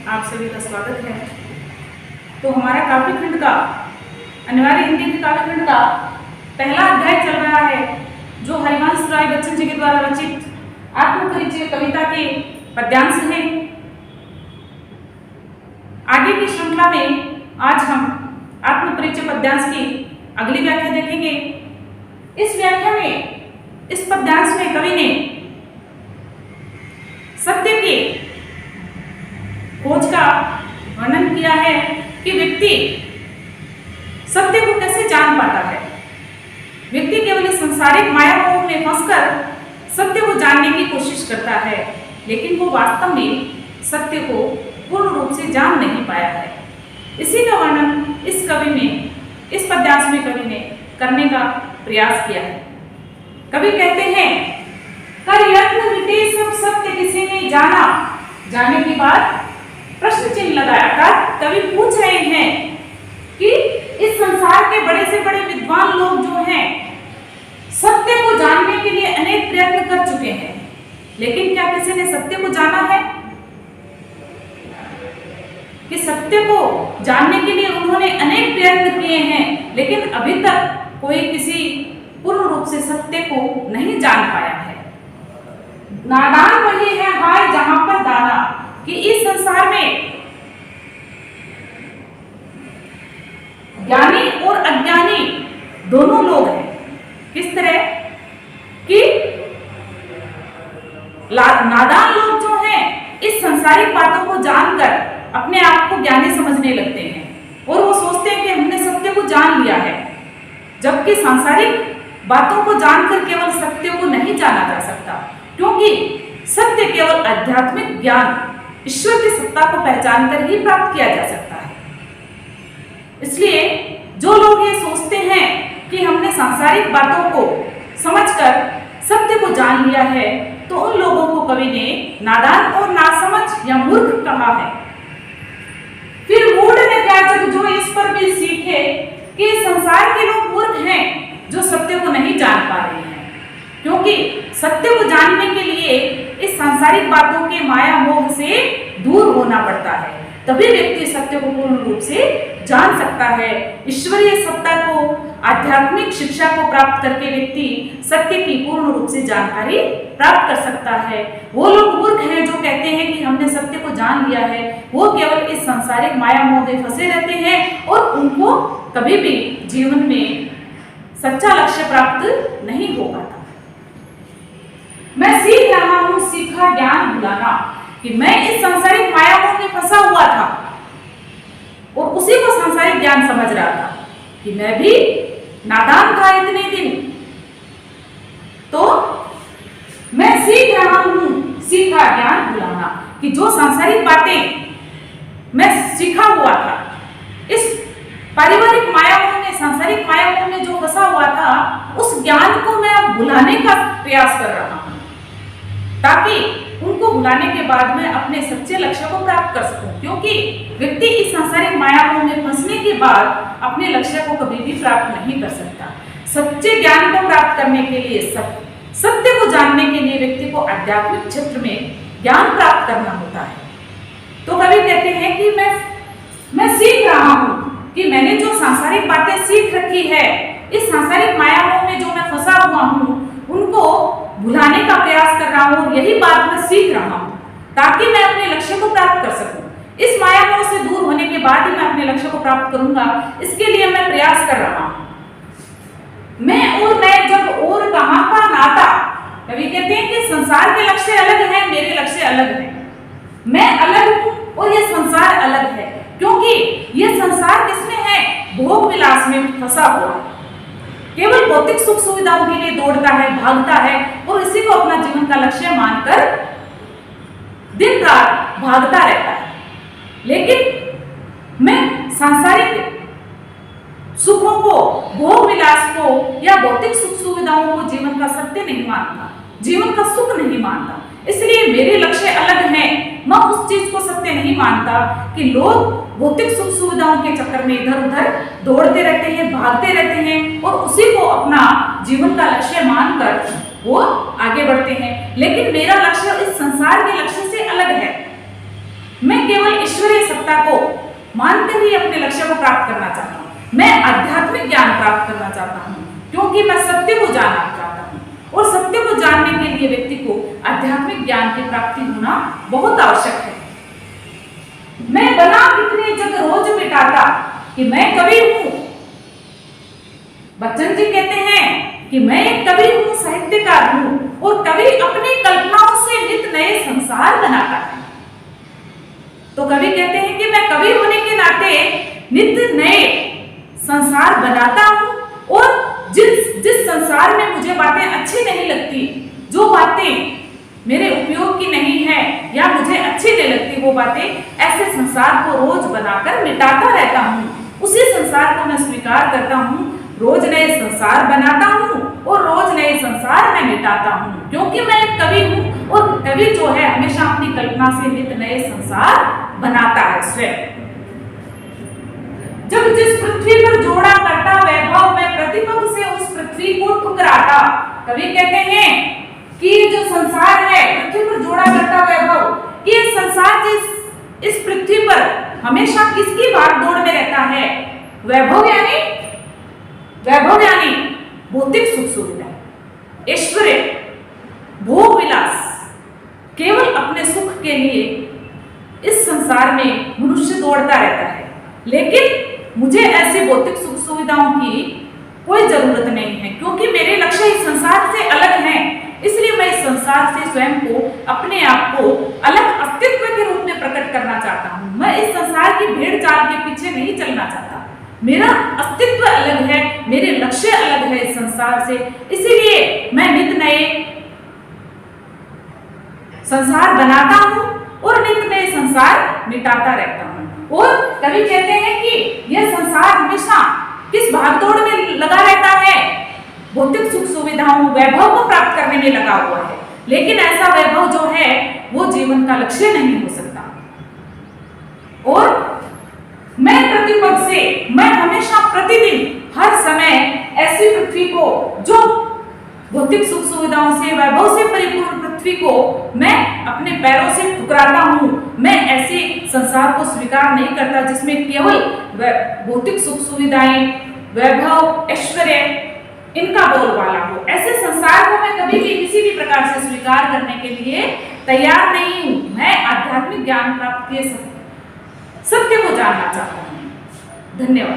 आप सभी का स्वागत है। तो हमारा काव्यखंड का अनिवार्य हिंदी के काव्यखंड का पहला अध्याय चल रहा है, जो हरिवंश राय बच्चन जी के द्वारा रचित आत्मपरिचय कविता के पद्यांश हैं। आगे की श्रृंखला में आज हम आत्मपरिचय पद्यांश की अगली व्याख्या देखेंगे। इस व्याख्या में, इस पद्यांश में कवि ने सत्य के खोज का वर्णन किया है कि व्यक्ति सत्य को कैसे जान पाता है। व्यक्ति केवल इस संसारिक माया मोह में फंसकर सत्य को जानने की कोशिश करता है, लेकिन वो वास्तव में सत्य को पूर्ण रूप से जान नहीं पाया है। इसी का वर्णन इस पद्यांश में कवि ने करने का प्रयास किया है। कवि कहते हैं, कर यत्न मिटे सब सत्य किसी ने जाना। जाने के बाद प्रश्न चिन्ह लगाया था। कवि पूछ रहे हैं कि इस संसार के बड़े से बड़े विद्वान लोग जो हैं, सत्य को जानने के लिए अनेक प्रयत्न कर चुके हैं, लेकिन क्या किसी ने सत्य को जाना है? कि सत्य को जानने के लिए उन्होंने अनेक प्रयत्न किए हैं, लेकिन अभी तक कोई किसी पूर्ण रूप से सत्य को नहीं जान पाया है। नादान वही है हाय जहां पर दाना, कि इस संसार में ज्ञानी और अज्ञानी दोनों लोग हैं। किस तरह कि नादान लोग जो हैं, इस संसारिक बातों को जानकर अपने आप को ज्ञानी समझने लगते हैं और वो सोचते हैं कि हमने सत्य को जान लिया है, जबकि सांसारिक बातों को जानकर केवल सत्य को नहीं जाना जा सकता, क्योंकि सत्य केवल आध्यात्मिक ज्ञान, ईश्वर की सत्ता को पहचान कर ही प्राप्त किया जा सकता है। इसलिए जो लोग ये सोचते हैं कि हमने सांसारिक बातों को समझकर सत्य को जान लिया है, तो उन लोगों को कवि ने नादान और नासमझ या मूर्ख कहा है। फिर मूढ़ ने क्या जग जो इस पर भी सीखे, कि संसार के लोग मूर्ख हैं जो सत्य को नहीं जान पा रहे हैं, क्योंकि सत्य को जानने के लिए इस सांसारिक बातों के माया मोह से दूर होना पड़ता है, तभी व्यक्ति सत्य को पूर्ण रूप से जान सकता है। ईश्वरीय सत्ता को, आध्यात्मिक शिक्षा को प्राप्त करके व्यक्ति सत्य की पूर्ण रूप से जानकारी प्राप्त कर सकता है। वो लोग मूर्ख हैं जो कहते हैं कि हमने सत्य को जान लिया है, वो केवल इस सांसारिक माया मोह में फंसे रहते हैं और उनको कभी भी जीवन में सच्चा लक्ष्य प्राप्त नहीं हो पाता। मैं सीख रहा हूं सीखा ज्ञान भुलाना, कि मैं इस सांसारिक माया मोह में फंसा हुआ था और उसी को सांसारिक ज्ञान समझ रहा था, कि मैं भी नादान था इतने दिन, तो मैं सीख रहा हूं सीखा ज्ञान भुलाना, कि जो सांसारिक बातें मैं सीखा हुआ था, इस पारिवारिक माया मोह में, सांसारिक माया मोह में जो फंसा हुआ था, उस ज्ञान को मैं अब भुलाने का प्रयास कर रहा हूं, ताकि उनको भुलाने के बाद मैं अपने सच्चे लक्ष्य को प्राप्त कर सकूं। क्योंकि व्यक्ति इस सांसारिक माया मोह में फंसने के बाद अपने लक्ष्य को कभी भी प्राप्त नहीं कर सकता। सच्चे ज्ञान को प्राप्त करने के लिए, सत्य को जानने के लिए व्यक्ति को आध्यात्मिक क्षेत्र में ज्ञान प्राप्त करना होता है। तो कवि कहते हैं कि मैं सीख रहा हूं, कि मैंने जो सांसारिक बातें सीख रखी है, इस सांसारिक माया मोह में जो मैं फंसा हुआ हूं, उनको भुलाने का प्रयास कर रहा हूं, और यही बात मैं सीख रहा हूं, ताकि मैं अपने लक्ष्य को प्राप्त कर सकूं। इस माया मोह से दूर होने के बाद ही मैं अपने लक्ष्य को प्राप्त करूंगा, इसके लिए मैं प्रयास कर रहा हूं। मैं जब और कहां का नाता, कवि कहते हैं कि संसार के लक्ष्य अलग है, मेरे लक्ष्य अलग है, मैं अलग हूं और ये संसार अलग है, क्योंकि ये संसार किसमें है? भोग विलास में फंसा हुआ, केवल भौतिक सुख सुविधाओं के लिए दौड़ता है, भागता है, और इसी को अपना जीवन का लक्ष्य मानकर दिन रात भागता रहता है। लेकिन मैं सांसारिक सुखों को, भोग विलास को या भौतिक सुख सुविधाओं को जीवन का सत्य नहीं मानता, जीवन का सुख नहीं मानता, इसलिए मेरे लक्ष्य अलग हैं। मैं उस चीज को सत्य नहीं मानता कि लोग भौतिक सुख सुविधाओं के चक्कर में इधर उधर दौड़ते रहते हैं, भागते रहते हैं, और उसी को अपना जीवन का लक्ष्य मानकर वो आगे बढ़ते हैं। लेकिन मेरा लक्ष्य इस संसार के लक्ष्य से अलग है। मैं केवल ईश्वर सत्ता को मानकर ही अपने लक्ष्य को प्राप्त करना चाहता हूँ। मैं आध्यात्मिक ज्ञान प्राप्त करना चाहता हूँ क्योंकि मैं सत्य को जानना चाहता हूँ और सत्य को जानने के लिए व्यक्ति को आध्यात्मिक ज्ञान की प्राप्ति होना बहुत आवश्यक है। मैं बना कितने जग रोज मिटाता कि मैं कवि हूं। बच्चन जी कहते हैं कि मैं एक कवि हूं, साहित्यकार हूं और कवि अपनी कल्पनाओं से नित नए संसार बनाता है। तो कवि कहते हैं कि मैं कवि होने के नाते नित नए संसार बनाता हूं और जिस संसार में मुझे बातें अच्छी नहीं लगती, जो बातें मेरे उपयोग की नहीं है या मुझे अच्छी नहीं लगती वो बातें, ऐसे संसार को रोज बनाकर मिटाता रहता हूँ। उसी संसार को मैं स्वीकार करता हूँ, रोज नए संसार बनाता हूँ और रोज नए संसार मैं मिटाता हूँ क्योंकि मैं एक कवि हूँ और कवि जो है हमेशा अपनी कल्पना से नित नए संसार बनाता है स्वयं। जब जिस पृथ्वी पर जोड़ा करता वैभव मैं प्रतिपद से उस पृथ्वी को ठुकराता। कवि कहते हैं कि जो संसार है, पृथ्वी पर जोड़ा करता वैभव, कि संसार इस पृथ्वी पर हमेशा किसकी भागदौड़ में रहता है? वैभव यानी भौतिक सुख सुविधा, ऐश्वर्य, भोग विलास। केवल अपने सुख के लिए इस संसार में मनुष्य दौड़ता रहता है, लेकिन मुझे ऐसी भौतिक सुख सुविधाओं की कोई जरूरत नहीं है क्योंकि मेरे लक्ष्य इस संसार से अलग हैं। इसलिए मैं इस संसार से स्वयं को, अपने आप को अलग अस्तित्व के रूप में प्रकट करना चाहता हूँ। मैं इस संसार की भेड़ चाल के पीछे नहीं चलना चाहता। मेरा अस्तित्व अलग है, मेरे लक्ष्य अलग है इस संसार से, इसीलिए मैं नित नए संसार बनाता हूँ और नित नए संसार मिटाता रहता हूँ। और कवि कहते हैं कि यह संसार हमेशा किस भागदौड़ में लगा रहता है? भौतिक सुख सुविधाओं, वैभव को प्राप्त करने में लगा हुआ है, लेकिन ऐसा वैभव जो है वो जीवन का लक्ष्य नहीं हो सकता। और मैं प्रतिपद से, मैं हमेशा प्रतिदिन हर समय ऐसी पृथ्वी को, जो भौतिक सुख सुविधाओं से, वैभव से परिपूर्ण पृथ्वी को मैं अपने पैरों से ठुकराता हूँ। मैं ऐसे संसार को स्वीकार नहीं करता जिसमें केवल भौतिक सुख सुविधाएं, वैभव, ऐश्वर्य इनका बोलबाला हो। ऐसे संसार को मैं कभी भी किसी भी प्रकार से स्वीकार करने के लिए तैयार नहीं हूँ। मैं आध्यात्मिक ज्ञान प्राप्त किए सत्य को जानना चाहता हूँ। धन्यवाद।